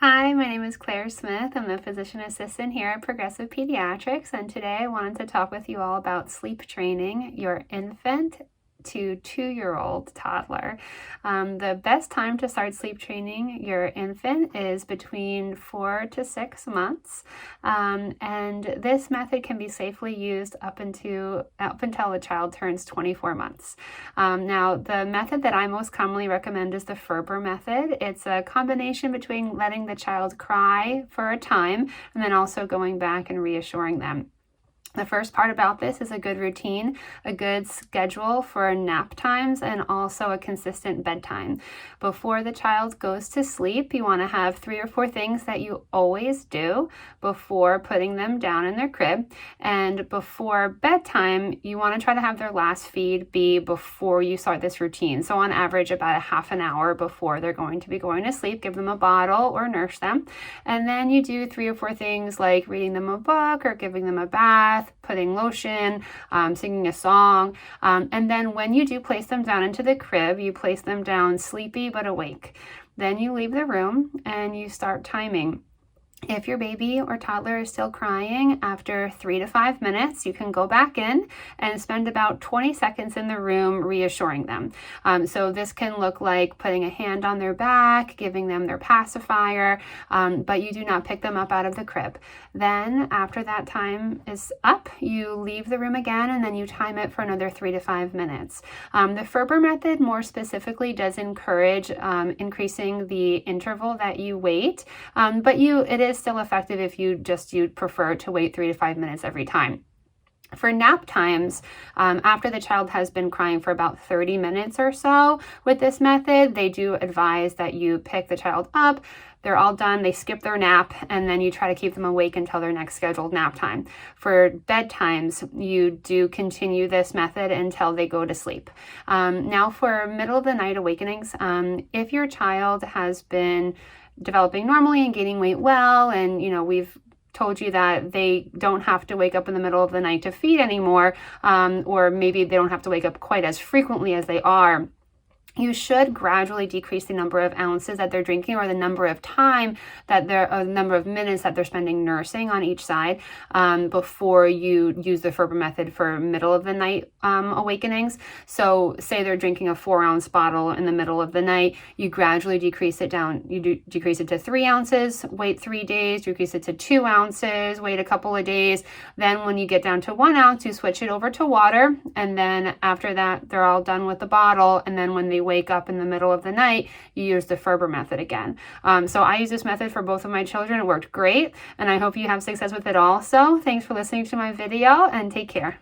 Hi, my name is Claire Smith. I'm a physician assistant here at Progressive Pediatrics, and today I wanted to talk with you all about sleep training your infant to 2-year-old toddler. The best time to start sleep training your infant is between 4 to 6 months, and this method can be safely used up until the child turns 24 months. Now, the method that I most commonly recommend is the Ferber Method. It's a combination between letting the child cry for a time and then also going back and reassuring them. The first part about this is a good routine, a good schedule for nap times, and also a consistent bedtime. Before the child goes to sleep, you want to have 3 or 4 things that you always do before putting them down in their crib. And before bedtime, you want to try to have their last feed be before you start this routine. So on average, about a half an hour before they're going to be going to sleep, give them a bottle or nurse them. And then you do 3 or 4 things like reading them a book or giving them a bath, putting lotion, singing a song. And then when you do place them down into the crib, you place them down sleepy but awake. Then you leave the room and you start timing. If your baby or toddler is still crying after 3 to 5 minutes, you can go back in and spend about 20 seconds in the room reassuring them. So this can look like putting a hand on their back, giving them their pacifier, but you do not pick them up out of the crib. Then after that time is up, you leave the room again and then you time it for another 3 to 5 minutes. The Ferber method more specifically does encourage increasing the interval that you wait, but it is still effective if you'd prefer to wait 3 to 5 minutes every time. For nap times, after the child has been crying for about 30 minutes or so with this method, they do advise that you pick the child up, they're all done, they skip their nap, and then you try to keep them awake until their next scheduled nap time. For bedtimes, you do continue this method until they go to sleep. Now for middle of the night awakenings, if your child has been developing normally and gaining weight well, and we've told you that they don't have to wake up in the middle of the night to feed anymore, or maybe they don't have to wake up quite as frequently as they are, you should gradually decrease the number of ounces that they're drinking or the number of number of minutes that they're spending nursing on each side before you use the Ferber method for middle of the night awakenings. So say they're drinking a 4-ounce bottle in the middle of the night, you gradually decrease it down. You decrease it to 3 ounces, wait 3 days, decrease it to 2 ounces, wait a couple of days. Then when you get down to 1 ounce, you switch it over to water. And then after that, they're all done with the bottle. And then when they wake up in the middle of the night, you use the Ferber method again. So I use this method for both of my children. It worked great, and I hope you have success with it also. Thanks for listening to my video, and take care.